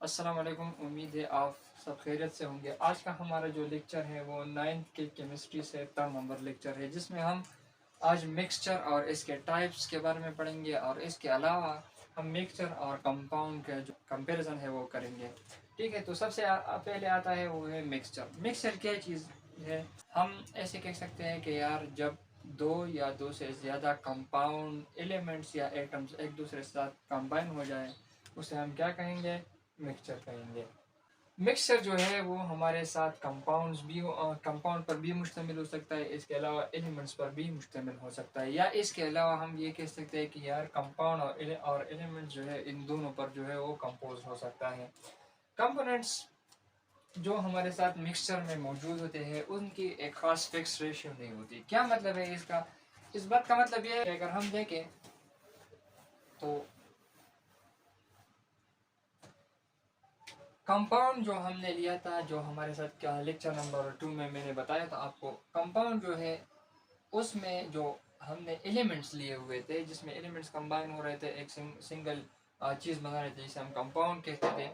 अस्सलाम वालेकुम। उम्मीद है आप सब खैरियत से होंगे। आज का हमारा जो लेक्चर है वो 9th के केमिस्ट्री से 3rd नंबर लेक्चर है, जिसमें हम आज मिक्सचर और इसके टाइप्स के बारे में पढ़ेंगे और इसके अलावा हम मिक्सचर और कंपाउंड का जो कंपैरिजन है वो करेंगे। ठीक है, तो सबसे पहले आता है वो है मिक्सचर। मिक्सचर क्या चीज़ है? हम ऐसे कह सकते हैं कि यार जब दो या दो से ज़्यादा कंपाउंड एलिमेंट्स या एटम्स एक दूसरे के साथ कंबाइन हो जाए उसे हम क्या कहेंगे? मिक्सचर कहेंगे। मिक्सचर जो है वो हमारे साथ कंपाउंड्स भी कंपाउंड पर भी मुश्तमिल हो सकता है, इसके अलावा एलिमेंट्स पर भी मुश्तमिल हो सकता है, या इसके अलावा हम ये कह सकते हैं कि यार कंपाउंड और एलिमेंट्स जो है इन दोनों पर जो है वो कंपोज हो सकता है। कंपोनेंट्स जो हमारे साथ मिक्सचर में मौजूद होते हैं उनकी एक खास फिक्स रेशियो नहीं होती। क्या मतलब है इसका? इस बात का मतलब ये है कि अगर हम देखें तो कंपाउंड जो हमने लिया था, जो हमारे साथ क्या लेक्चर नंबर 2 में मैंने बताया था आपको, कंपाउंड जो है उसमें जो हमने एलिमेंट्स लिए हुए थे, जिसमें एलिमेंट्स कंबाइन हो रहे थे, एक सिंगल चीज़ बना रहे थे जिसे हम कंपाउंड कहते थे,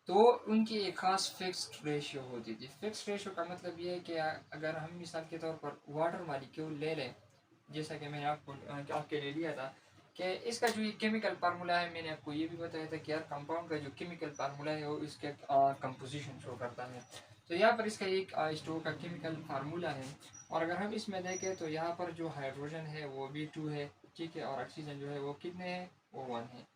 तो उनकी एक खास फिक्स्ड रेशियो होती थी। फिक्स्ड रेशियो का मतलब ये है कि अगर हम मिसाल के तौर पर वाटर मॉलिक्यूल ले लें, जैसा कि मैंने आपके लिए लिया था, कि इसका जो ये केमिकल फार्मूला है, मैंने आपको ये भी बताया था कि यार कंपाउंड का जो केमिकल फार्मूला है वो इसके कंपोजिशन शो करता है। तो यहाँ पर इसका एक स्टोर का केमिकल फार्मूला है, और अगर हम इसमें देखें तो यहाँ पर जो हाइड्रोजन है वो भी 2 है, ठीक है, और ऑक्सीजन जो है वो कितने हैं? वो 1 है।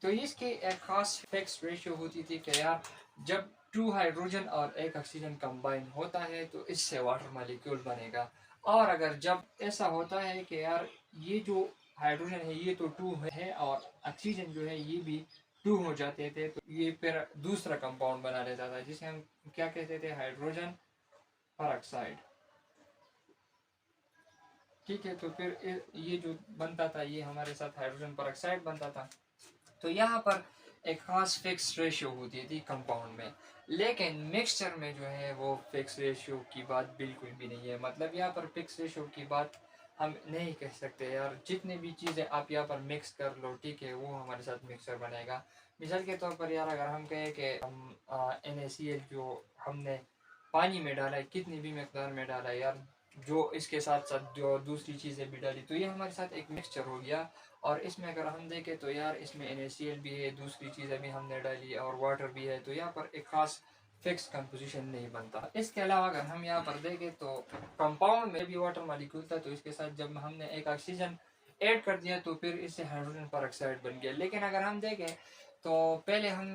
तो इसकी एक खास फिक्स रेशियो होती थी कि यार जब 2 हाइड्रोजन और 1 ऑक्सीजन कंबाइन होता है तो इससे वाटर मॉलिक्यूल बनेगा। और अगर जब ऐसा होता है कि यार ये जो हाइड्रोजन है ये तो 2 है और ऑक्सीजन जो है ये भी 2 हो जाते थे, तो ये फिर दूसरा कंपाउंड बना लेता था जिसे हम क्या कहते थे? Hydrogen peroxide. ठीक है, तो फिर ये जो बनता था ये हमारे साथ हाइड्रोजन परऑक्साइड बनता था। तो यहाँ पर एक खास फिक्स रेशियो होती थी कंपाउंड में, लेकिन मिक्सचर में जो है वो फिक्स रेशियो की बात बिल्कुल भी नहीं है। मतलब यहाँ पर फिक्स रेशियो की बात हम नहीं कह सकते यार। जितने भी चीज़ें आप यहाँ पर मिक्स कर लो, ठीक है, वो हमारे साथ मिक्सचर बनेगा। मिसाल के तौर पर यार अगर हम कहें कि हम NaCl जो हमने पानी में डाला है, कितनी भी मकदार में डाला है यार, जो इसके साथ साथ जो दूसरी चीज़ें भी डाली, तो ये हमारे साथ एक मिक्सचर हो गया। और इसमें अगर हम देखें तो यार इसमें NaCl भी है, दूसरी चीज़ें भी हमने डाली और वाटर भी है, तो यहाँ पर एक खास फिक्स कंपोजिशन नहीं बनता। इसके अलावा अगर हम यहाँ पर देखें तो कंपाउंड में भी वाटर मॉलिक्यूल था, तो इसके साथ जब हमने एक ऑक्सीजन ऐड कर दिया तो फिर इससे हाइड्रोजन परऑक्साइड बन गया। लेकिन अगर हम देखें तो पहले हम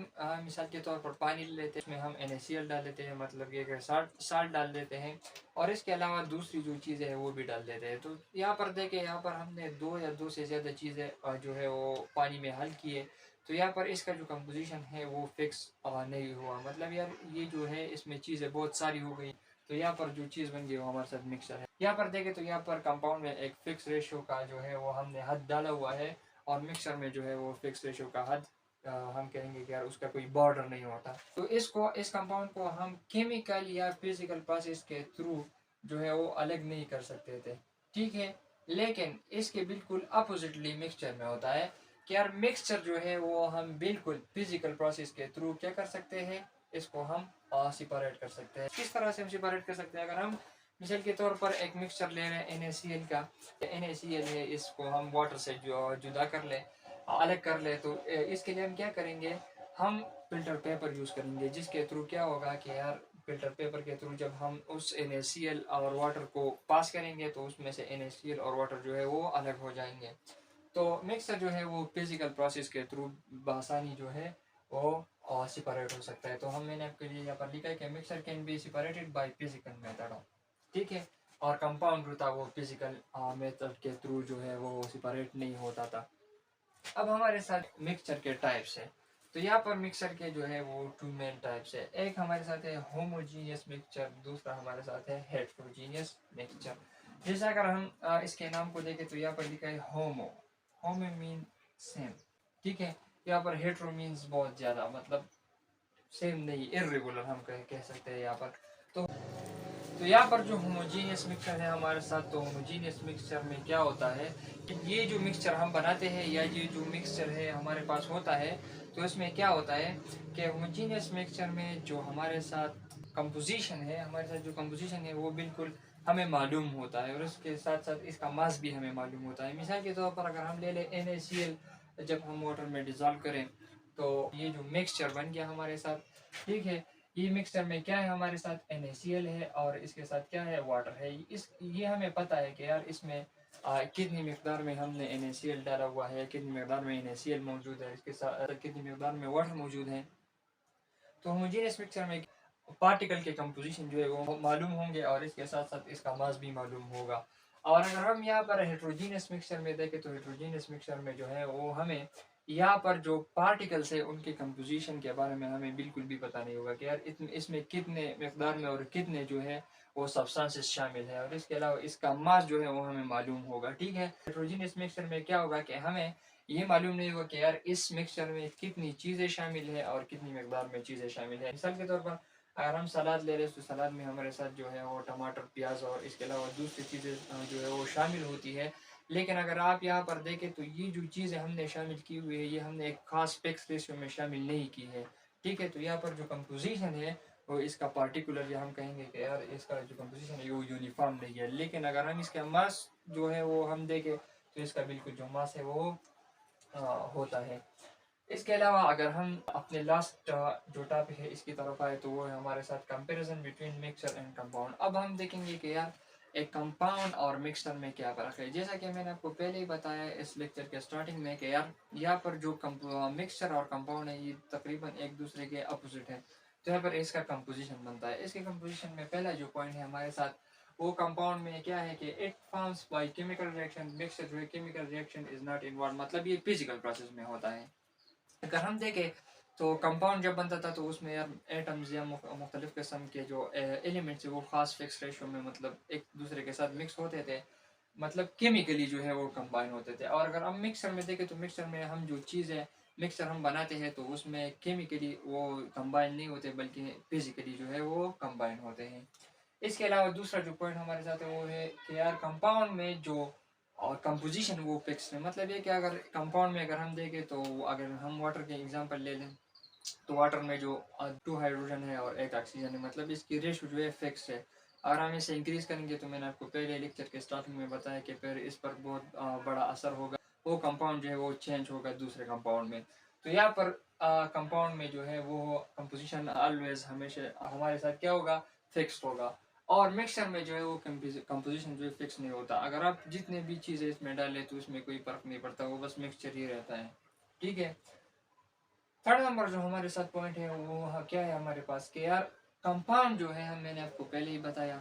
मिसाल के तौर पर पानी ले लेते हैं, इसमें हम NaCl डाल देते हैं, मतलब ये साल्ट डाल देते हैं, और इसके अलावा दूसरी जो चीज़ें हैं वो भी डाल देते हैं। तो यहाँ पर देखें, यहाँ पर हमने 2 या 2 से ज़्यादा चीज़ें जो है वो पानी में हल किए, तो यहाँ पर इसका जो कंपोजिशन है वो फिक्स नहीं हुआ। मतलब यार ये जो है इसमें चीज़ें बहुत सारी हो गई, तो यहाँ पर जो चीज़ बन गई वो हमारे साथ मिक्सचर है। यहाँ पर देखें तो यहाँ पर कंपाउंड में एक फिक्स रेशियो का जो है वो हमने हद डाला हुआ है, और मिक्सचर में जो है वो फिक्स रेशियो का हद हम कहेंगे कि यार उसका कोई बॉर्डर नहीं होता। तो इस कंपाउंड को हम केमिकल या फिजिकल प्रोसेस के थ्रू जो है वो अलग नहीं कर सकते थे, ठीक है। लेकिन इसके बिल्कुल अपोजिटली मिक्सचर में होता है कि यार मिक्सचर जो है वो हम बिल्कुल फिजिकल प्रोसेस के थ्रू क्या कर सकते हैं? इसको हम सिपरेट कर सकते हैं। किस तरह से हम सिपरेट कर सकते हैं? अगर हम मिसाल के तौर पर एक मिक्सचर ले रहे हैं NaCl का, NaCl है, इसको हम वाटर से जुदा कर ले, अलग कर ले, तो इसके लिए हम क्या करेंगे? हम फिल्टर पेपर यूज़ करेंगे, जिसके थ्रू क्या होगा कि यार फिल्टर पेपर के थ्रू जब हम उस NaCl और वाटर को पास करेंगे तो उसमें से NaCl और वाटर जो है वो अलग हो जाएंगे। तो मिक्सर जो है वो फिजिकल प्रोसेस के थ्रू बआसानी जो है वो सिपरेट हो सकता है। तो मैंने आपके लिए यहाँ पर लिखा है कि mixture can be separated by physical method, ठीक है, और कंपाउंड जो था वो फिजिकल मेथड के थ्रू जो है वो सिपरेट नहीं होता था। अब हमारे साथ मिक्सचर के टाइप्स है, तो यहाँ पर मिक्सचर के जो है वो 2 मेन टाइप्स है। एक हमारे साथ है होमोजीनियस मिक्सचर, दूसरा हमारे साथ है हेट्रोजीनियस मिक्सचर। जैसे अगर हम इसके नाम को देखें तो यहाँ पर लिखा है होमो, होमो मीन सेम, ठीक है। यहाँ पर हेट्रो मीन्स बहुत ज़्यादा, मतलब सेम नहीं, इरेगुलर हम कह सकते हैं यहाँ पर। तो तो यहाँ पर जो होमोजीनियस मिक्सचर है हमारे साथ, तो होमोजीनियस मिक्सचर में क्या होता है कि ये जो मिक्सचर हम बनाते हैं या ये जो मिक्सचर है हमारे पास होता है, तो इसमें क्या होता है कि होमोजीनियस मिक्सचर में जो हमारे साथ कंपोजिशन है, हमारे साथ जो कंपोजिशन है वो बिल्कुल हमें मालूम होता है और उसके साथ साथ इसका मास भी हमें मालूम होता है। मिसाल के तौर पर अगर हम ले लें NaCl, जब हम वाटर में डिज़ोल्व करें तो ये जो मिक्सचर बन गया हमारे साथ, ठीक है, ये मिक्सचर में क्या है हमारे साथ NaCl है और इसके साथ क्या है, वाटर है। ये हमें पता है कि यार इसमें कितनी मिकदार में हमने NaCl डाला हुआ है, कितनी मिकदार में NaCl मौजूद है, इसके साथ कितनी मिकदार में वाटर मौजूद है। तो होमोजेनियस मिक्सचर में पार्टिकल के कंपोजिशन जो है वो मालूम होंगे और इसके साथ साथ इसका मास भी मालूम होगा। और अगर हम यहाँ पर हेट्रोजीनियस मिक्सचर में देखें तो हेट्रोजीनियस मिक्सचर में जो है वो हमें यहाँ पर जो पार्टिकल्स है उनके कंपोजिशन के बारे में हमें बिल्कुल भी पता नहीं होगा कि यार इसमें कितने मिकदार में और कितने जो है वो सब्सटेंसेस शामिल है, और इसके अलावा इसका मास जो है वो हमें मालूम होगा। ठीक है, हेट्रोजीनियस मिक्सचर में क्या होगा कि हमें ये मालूम नहीं होगा कि यार इस मिक्सचर में कितनी चीज़ें शामिल है और कितनी मकदार में चीज़ें शामिल है। मिसाल के तौर पर अगर हम सलाद ले रहे हैं तो सलाद में हमारे साथ जो है वो टमाटर, प्याज और इसके अलावा दूसरी चीज़ें जो है वो शामिल होती है। लेकिन अगर आप यहाँ पर देखें तो ये जो चीज़ें हमने शामिल की हुई है ये हमने एक खास फिक्स रेशियो में शामिल नहीं की है। ठीक है, तो यहाँ पर जो कंपोजिशन है वो इसका पार्टिकुलर, या हम कहेंगे कि यार इसका जो कंपोजिशन है वो यूनिफॉर्म नहीं है। लेकिन अगर हम इसका मास जो है वो हम देखें तो इसका बिल्कुल जो मास है वो होता है। इसके अलावा अगर हम अपने लास्ट जो टॉपिक है इसकी तरफ आए तो वो है हमारे साथ comparison between mixture and compound. अब हम देखेंगे कि यार एक कंपाउंड और मिक्सचर में क्या फ़र्क है। जैसा कि मैंने आपको पहले ही बताया इस लेक्चर के स्टार्टिंग में कि यार यहाँ पर जो मिक्सचर और कंपाउंड है ये तकरीबन एक दूसरे के अपोजिट है। तो यहाँ पर इसका कंपोजिशन बनता है। इसके कंपोजिशन में पहला जो पॉइंट है हमारे साथ, वो कंपाउंड में क्या है कि it forms by chemical reaction. Mixture जो है chemical reaction is not involve, मतलब ये फिजिकल प्रोसेस में होता है। अगर हम देखें तो कंपाउंड जब बनता था तो उसमें यार एटम्स या मुख्तलिफ किस्म के जो एलिमेंट्स है वो खास फिक्स रेशो में मतलब एक दूसरे के साथ मिक्स होते थे, मतलब केमिकली जो है वो कंबाइन होते थे। और अगर हम मिक्सर में देखें तो मिक्सर में हम जो चीज़ है मिक्सर हम बनाते हैं तो उसमें केमिकली वो कंबाइन नहीं होते बल्कि फिजिकली जो है वो कंबाइन होते हैं। इसके अलावा दूसरा जो पॉइंट हमारे साथ है वो है कि यार कंपाउंड में जो और कंपोजिशन वो फिक्स है। मतलब ये कि अगर कंपाउंड में अगर हम देखें तो अगर हम वाटर के एग्जांपल ले लें तो वाटर में जो 2 हाइड्रोजन है और 1 ऑक्सीजन है, मतलब इसकी रेशो जो है फिक्स है। अगर हम इसे इंक्रीज करेंगे तो मैंने आपको पहले लेक्चर के स्टार्टिंग में बताया कि फिर इस पर बहुत बड़ा असर होगा, वो कंपाउंड जो है वो चेंज होगा दूसरे कंपाउंड में। तो यहाँ पर कंपाउंड में जो है वो कंपोजिशन ऑलवेज हमेशा हमारे साथ क्या होगा, फिक्स होगा। और मिक्सचर में जो है वो कंपोजिशन जो है फिक्स नहीं होता। अगर आप जितने भी चीज़ें इसमें डालें तो उसमें कोई फर्क नहीं पड़ता, वो बस मिक्सचर ही रहता है। ठीक है, थर्ड नंबर जो हमारे साथ पॉइंट है वो क्या है हमारे पास कि यार कंपाउंड जो है हम मैंने आपको पहले ही बताया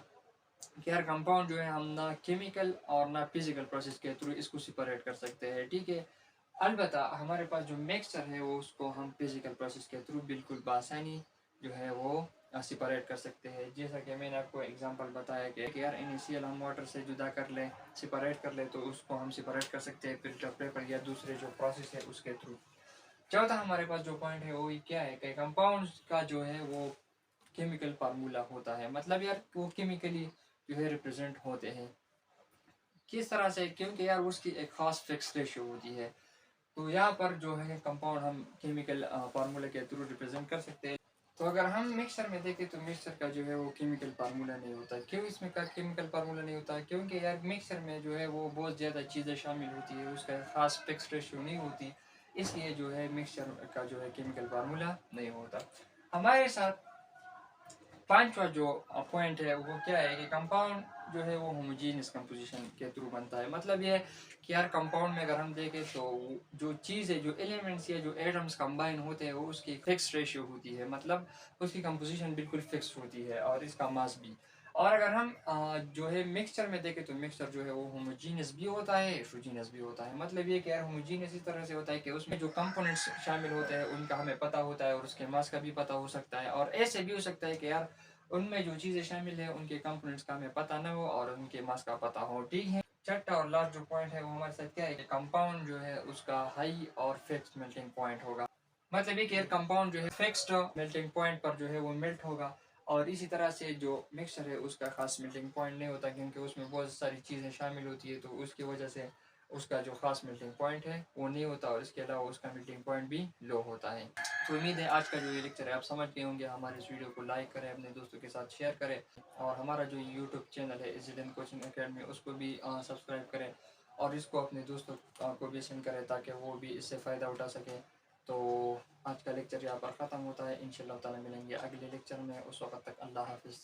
कि यार कंपाउंड जो है हम ना केमिकल और ना फिजिकल प्रोसेस के थ्रू इसको सेपरेट कर सकते हैं। ठीक है, अलबत्ता हमारे पास जो मिक्सचर है वो उसको हम फिजिकल प्रोसेस के थ्रू बिल्कुल बआसानी जो है वो सेपरेट कर सकते हैं। जैसा कि मैंने आपको एग्जांपल बताया कि यार NaCl हम वाटर से जुदा कर लें, सेपरेट कर ले, तो उसको हम सेपरेट कर सकते हैं फिल्टर पेपर या दूसरे जो प्रोसेस है उसके थ्रू। चौथा हमारे पास जो पॉइंट है वो क्या है कि कंपाउंड्स का जो है वो केमिकल फार्मूला होता है। मतलब यार वो केमिकली जो है रिप्रेजेंट होते हैं किस तरह से, क्योंकि यार उसकी एक खास फिक्स रेशियो होती है। तो यहाँ पर जो है कंपाउंड हम केमिकल फार्मूला के थ्रू रिप्रेजेंट कर सकते हैं। तो अगर हम मिक्सचर में देखें तो मिक्सचर का जो है वो केमिकल फार्मूला नहीं होता। क्यों इसमें का केमिकल फार्मूला नहीं होता? क्योंकि यार मिक्सचर में जो है वो बहुत ज़्यादा चीज़ें शामिल होती है, उसका खास फिक्स रेशियो नहीं होती, इसलिए जो है मिक्सचर का जो है केमिकल फार्मूला नहीं होता। हमारे साथ पांचवा जो पॉइंट है वो क्या है कि कंपाउंड जो है वो होमोजीनियस कंपोजिशन के थ्रू बनता है। मतलब ये कि यार कंपाउंड में अगर हम देखें तो जो चीज़ है, जो एलिमेंट्स या जो एटम्स कंबाइन होते हैं वो उसकी फिक्स रेशियो होती है, मतलब उसकी कंपोजिशन बिल्कुल फिक्स होती है और इसका मास भी। और अगर हम जो है मिक्सचर में देखें तो मिक्सचर जो है वो होमोजीनियस भी होता है, हेट्रोजीनियस भी होता है। मतलब ये कि यार होमोजीनियस इस तरह से होता है कि उसमें जो कंपोनेंट्स शामिल होते हैं उनका हमें पता होता है और उसके मास का भी पता हो सकता है, और ऐसे भी हो सकता है कि यार उनमें जो चीज़ें शामिल है उनके कंपोनेंट्स का हमें पता ना हो और उनके मास का पता हो। ठीक है, छठा और लास्ट जो पॉइंट है वो हमारे साथ क्या है कि कंपाउंड जो है उसका हाई और फिक्स्ड मेल्टिंग पॉइंट होगा। मतलब ये कि कंपाउंड जो है फिक्स्ड मेल्टिंग पॉइंट पर जो है वो मेल्ट होगा और इसी तरह से जो मिक्सचर है उसका ख़ास मेल्टिंग पॉइंट नहीं होता, क्योंकि उसमें बहुत सारी चीज़ें शामिल होती है, तो उसकी वजह से उसका जो ख़ास मेल्टिंग पॉइंट है वो नहीं होता, और इसके अलावा उसका मेल्टिंग पॉइंट भी लो होता है। तो उम्मीद है आज का जो ये लेक्चर है आप समझ गए होंगे। हमारे इस वीडियो को लाइक करें, अपने दोस्तों के साथ शेयर करें, और हमारा जो यूट्यूब चैनल है इज़िलिन कोचिंग एकेडमी उसको भी सब्सक्राइब करें, और इसको अपने दोस्तों को भी सेंड करें ताकि वो भी इससे फ़ायदा उठा सकें। तो आज का लेक्चर यहाँ पर ख़त्म होता है। इंशाल्लाह ताला मिलेंगे अगले लेक्चर में, उस वक्त तक अल्लाह हाफ़िज़।